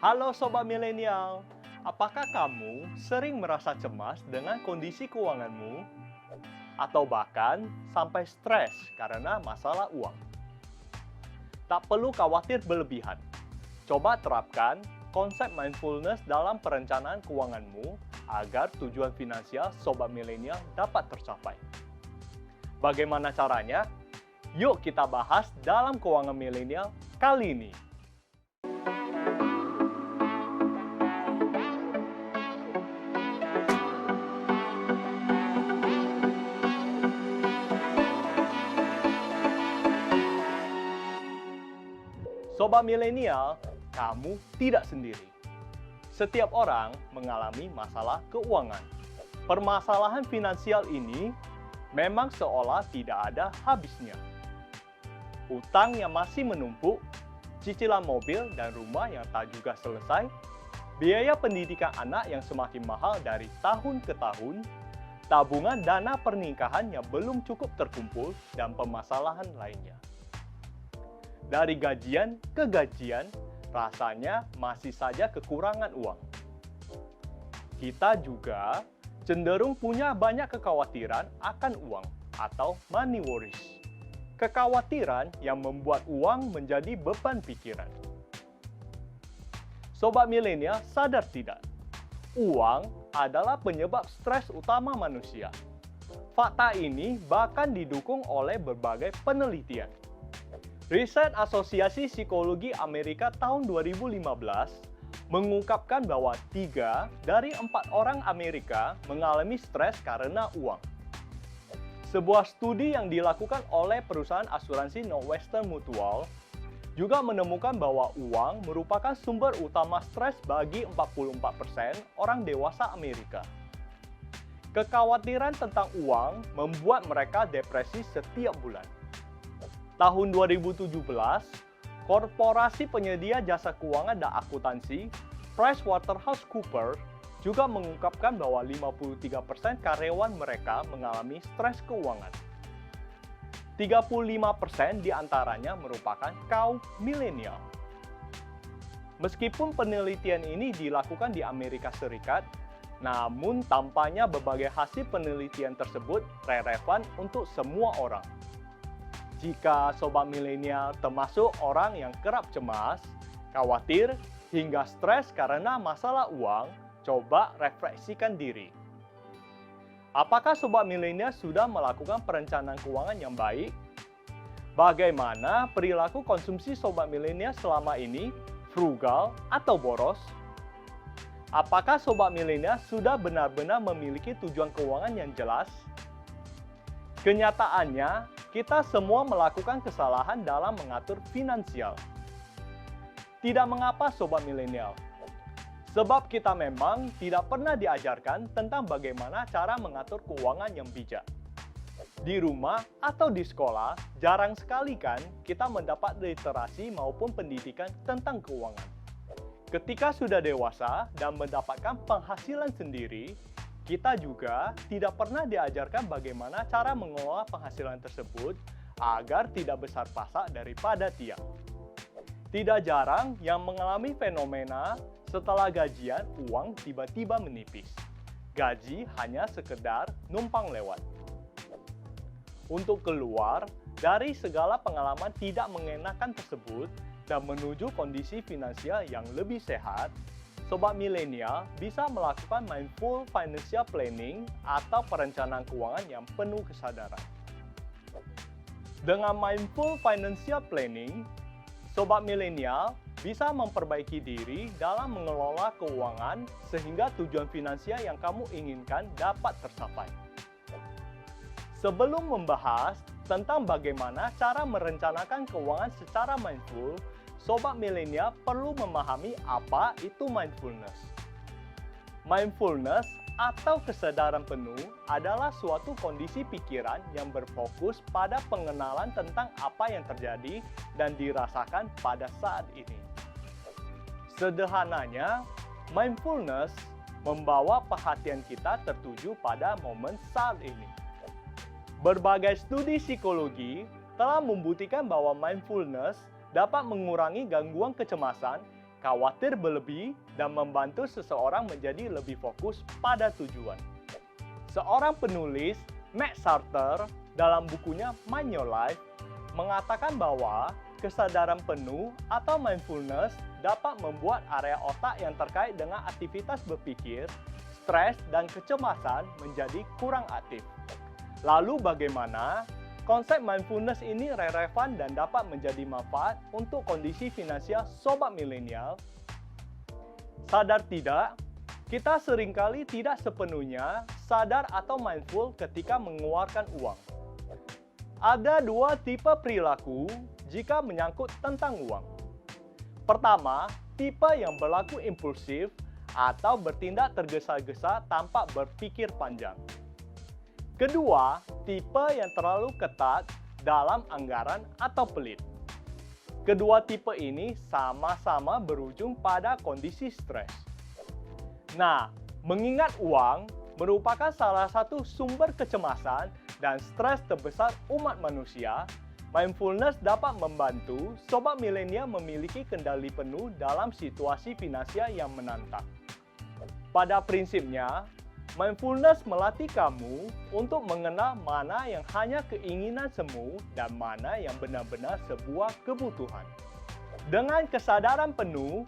Halo Sobat Milenial, apakah kamu sering merasa cemas dengan kondisi keuanganmu? Atau bahkan sampai stres karena masalah uang? Tak perlu khawatir berlebihan. Coba terapkan konsep mindfulness dalam perencanaan keuanganmu agar tujuan finansial Sobat Milenial dapat tercapai. Bagaimana caranya? Yuk kita bahas dalam Keuangan Milenial kali ini. Sobat Milenial, kamu tidak sendiri. Setiap orang mengalami masalah keuangan. Permasalahan finansial ini memang seolah tidak ada habisnya. Utang yang masih menumpuk, cicilan mobil dan rumah yang tak juga selesai, biaya pendidikan anak yang semakin mahal dari tahun ke tahun, tabungan dana pernikahan yang belum cukup terkumpul, dan permasalahan lainnya. Dari gajian ke gajian, rasanya masih saja kekurangan uang. Kita juga cenderung punya banyak kekhawatiran akan uang atau money worries. Kekhawatiran yang membuat uang menjadi beban pikiran. Sobat Milenial, sadar tidak? Uang adalah penyebab stres utama manusia. Fakta ini bahkan didukung oleh berbagai penelitian. Riset Asosiasi Psikologi Amerika tahun 2015 mengungkapkan bahwa 3 dari 4 orang Amerika mengalami stres karena uang. Sebuah studi yang dilakukan oleh perusahaan asuransi Northwestern Mutual juga menemukan bahwa uang merupakan sumber utama stres bagi 44% orang dewasa Amerika. Kekhawatiran tentang uang membuat mereka depresi setiap bulan. Tahun 2017, korporasi penyedia jasa keuangan dan akuntansi PricewaterhouseCoopers juga mengungkapkan bahwa 53% karyawan mereka mengalami stres keuangan. 35% diantaranya merupakan kaum milenial. Meskipun penelitian ini dilakukan di Amerika Serikat, namun tampaknya berbagai hasil penelitian tersebut relevan untuk semua orang. Jika Sobat Milenial termasuk orang yang kerap cemas, khawatir, hingga stres karena masalah uang, coba refleksikan diri. Apakah Sobat Milenial sudah melakukan perencanaan keuangan yang baik? Bagaimana perilaku konsumsi Sobat Milenial selama ini, frugal atau boros? Apakah Sobat Milenial sudah benar-benar memiliki tujuan keuangan yang jelas? Kenyataannya, kita semua melakukan kesalahan dalam mengatur finansial. Tidak mengapa Sobat Milenial, sebab kita memang tidak pernah diajarkan tentang bagaimana cara mengatur keuangan yang bijak. Di rumah atau di sekolah, jarang sekali kan kita mendapat literasi maupun pendidikan tentang keuangan. Ketika sudah dewasa dan mendapatkan penghasilan sendiri, kita juga tidak pernah diajarkan bagaimana cara mengelola penghasilan tersebut agar tidak besar pasak daripada tiang. Tidak jarang yang mengalami fenomena setelah gajian uang tiba-tiba menipis. Gaji hanya sekedar numpang lewat. Untuk keluar dari segala pengalaman tidak mengenakan tersebut dan menuju kondisi finansial yang lebih sehat, Sobat Milenial bisa melakukan mindful financial planning atau perencanaan keuangan yang penuh kesadaran. Dengan mindful financial planning, Sobat Milenial bisa memperbaiki diri dalam mengelola keuangan sehingga tujuan finansial yang kamu inginkan dapat tercapai. Sebelum membahas tentang bagaimana cara merencanakan keuangan secara mindful, Sobat Milenial perlu memahami apa itu mindfulness. Mindfulness atau kesadaran penuh adalah suatu kondisi pikiran yang berfokus pada pengenalan tentang apa yang terjadi dan dirasakan pada saat ini. Sederhananya, mindfulness membawa perhatian kita tertuju pada momen saat ini. Berbagai studi psikologi telah membuktikan bahwa mindfulness dapat mengurangi gangguan kecemasan khawatir berlebih, dan membantu seseorang menjadi lebih fokus pada tujuan. Seorang penulis, Max Sarter, dalam bukunya Mind Your Life, mengatakan bahwa kesadaran penuh atau mindfulness dapat membuat area otak yang terkait dengan aktivitas berpikir, stres, dan kecemasan menjadi kurang aktif. Lalu bagaimana konsep mindfulness ini relevan dan dapat menjadi manfaat untuk kondisi finansial sobat milenial? Sadar tidak, kita seringkali tidak sepenuhnya sadar atau mindful ketika mengeluarkan uang. Ada dua tipe perilaku jika menyangkut tentang uang. Pertama, tipe yang berlaku impulsif atau bertindak tergesa-gesa tanpa berpikir panjang. Kedua, tipe yang terlalu ketat dalam anggaran atau pelit. Kedua tipe ini sama-sama berujung pada kondisi stres. Nah, mengingat uang merupakan salah satu sumber kecemasan dan stres terbesar umat manusia, mindfulness dapat membantu sobat milenial memiliki kendali penuh dalam situasi finansial yang menantang. Pada prinsipnya, mindfulness melatih kamu untuk mengenal mana yang hanya keinginan semu dan mana yang benar-benar sebuah kebutuhan. Dengan kesadaran penuh,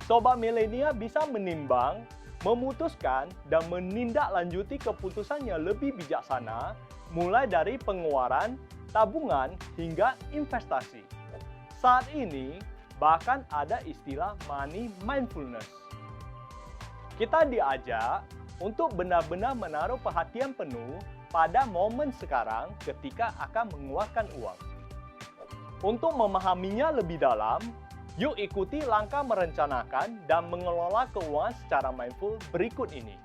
sobat milenial bisa menimbang, memutuskan, dan menindaklanjuti keputusan yang lebih bijaksana, mulai dari pengeluaran, tabungan, hingga investasi. Saat ini, bahkan ada istilah money mindfulness. Kita diajak untuk benar-benar menaruh perhatian penuh pada momen sekarang ketika akan mengeluarkan uang. Untuk memahaminya lebih dalam, yuk ikuti langkah merencanakan dan mengelola keuangan secara mindful berikut ini.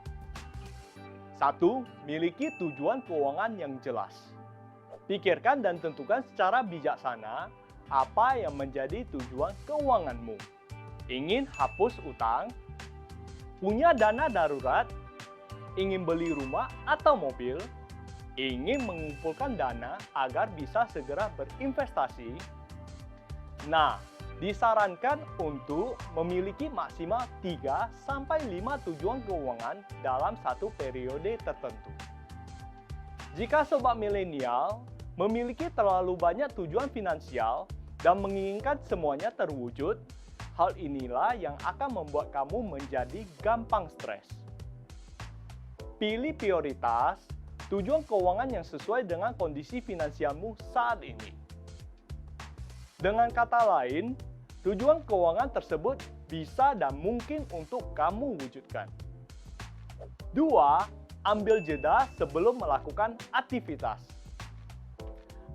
1. Miliki tujuan keuangan yang jelas. Pikirkan dan tentukan secara bijaksana apa yang menjadi tujuan keuanganmu. Ingin hapus utang? Punya dana darurat? Ingin beli rumah atau mobil? Ingin mengumpulkan dana agar bisa segera berinvestasi? Nah, disarankan untuk memiliki maksimal 3-5 tujuan keuangan dalam satu periode tertentu. Jika sobat milenial memiliki terlalu banyak tujuan finansial dan menginginkan semuanya terwujud, hal inilah yang akan membuat kamu menjadi gampang stres. Pilih prioritas tujuan keuangan yang sesuai dengan kondisi finansialmu saat ini. Dengan kata lain, tujuan keuangan tersebut bisa dan mungkin untuk kamu wujudkan. 2. Ambil jeda sebelum melakukan aktivitas.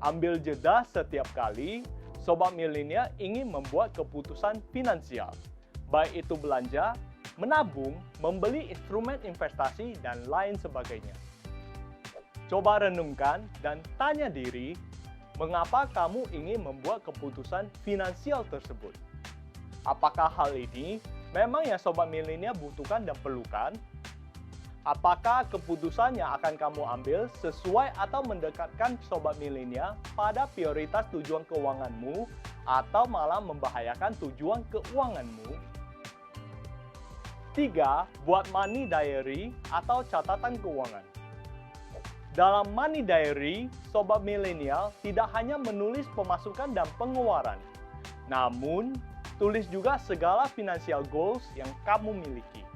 Ambil jeda setiap kali sobat milenial ingin membuat keputusan finansial, baik itu belanja, menabung, membeli instrumen investasi, dan lain sebagainya. Coba renungkan dan tanya diri, mengapa kamu ingin membuat keputusan finansial tersebut? Apakah hal ini memang yang sobat milenial butuhkan dan perlukan? Apakah keputusan yang akan kamu ambil sesuai atau mendekatkan sobat milenial pada prioritas tujuan keuanganmu atau malah membahayakan tujuan keuanganmu? 3. Buat money diary atau catatan keuangan. Dalam money diary, sobat milenial tidak hanya menulis pemasukan dan pengeluaran, namun tulis juga segala financial goals yang kamu miliki.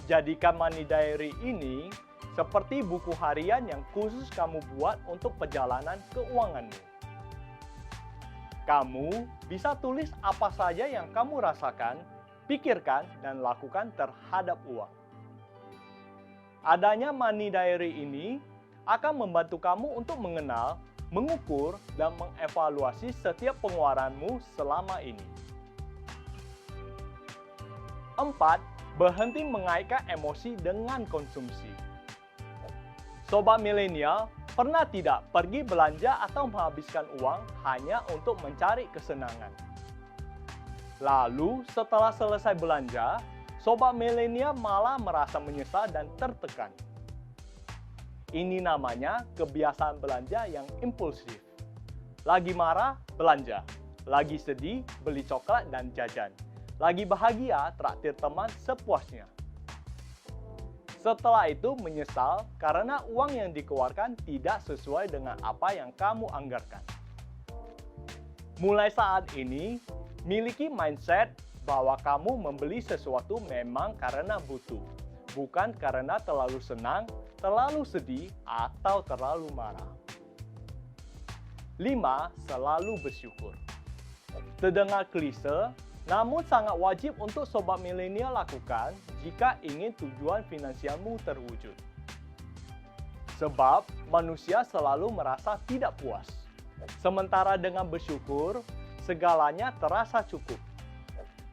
Jadikan money diary ini seperti buku harian yang khusus kamu buat untuk perjalanan keuanganmu. Kamu bisa tulis apa saja yang kamu rasakan, pikirkan, dan lakukan terhadap uang. Adanya money diary ini akan membantu kamu untuk mengenal, mengukur, dan mengevaluasi setiap pengeluaranmu selama ini. 4. Berhenti mengaitkan emosi dengan konsumsi. Sobat milenial, pernah tidak pergi belanja atau menghabiskan uang hanya untuk mencari kesenangan? Lalu, setelah selesai belanja, sobat milenial malah merasa menyesal dan tertekan. Ini namanya kebiasaan belanja yang impulsif. Lagi marah, belanja. Lagi sedih, beli coklat dan jajan. Lagi bahagia traktir teman sepuasnya. Setelah itu menyesal karena uang yang dikeluarkan tidak sesuai dengan apa yang kamu anggarkan. Mulai saat ini, miliki mindset bahwa kamu membeli sesuatu memang karena butuh, bukan karena terlalu senang, terlalu sedih, atau terlalu marah. 5. Selalu bersyukur. Terdengar klise, namun sangat wajib untuk sobat milenial lakukan jika ingin tujuan finansialmu terwujud. Sebab manusia selalu merasa tidak puas. Sementara dengan bersyukur, segalanya terasa cukup.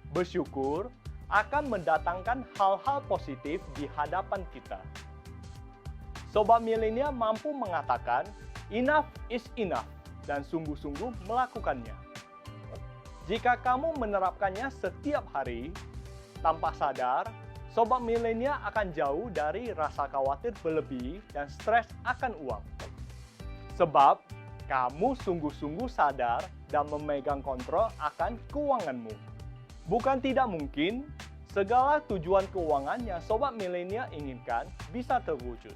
Bersyukur akan mendatangkan hal-hal positif di hadapan kita. Sobat milenial mampu mengatakan, enough is enough, dan sungguh-sungguh melakukannya. Jika kamu menerapkannya setiap hari, tanpa sadar, sobat milenial akan jauh dari rasa khawatir berlebih dan stres akan uang. Sebab, kamu sungguh-sungguh sadar dan memegang kontrol akan keuanganmu. Bukan tidak mungkin, segala tujuan keuangan yang sobat milenial inginkan bisa terwujud.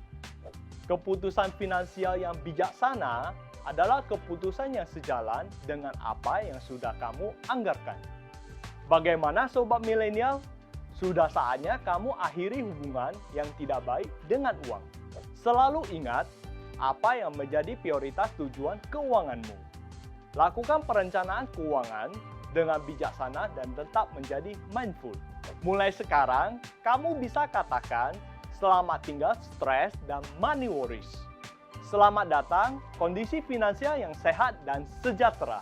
Keputusan finansial yang bijaksana adalah keputusan yang sejalan dengan apa yang sudah kamu anggarkan. Bagaimana sobat milenial? Sudah saatnya kamu akhiri hubungan yang tidak baik dengan uang. Selalu ingat apa yang menjadi prioritas tujuan keuanganmu. Lakukan perencanaan keuangan dengan bijaksana dan tetap menjadi mindful. Mulai sekarang, kamu bisa katakan selamat tinggal stres dan money worries. Selamat datang kondisi finansial yang sehat dan sejahtera.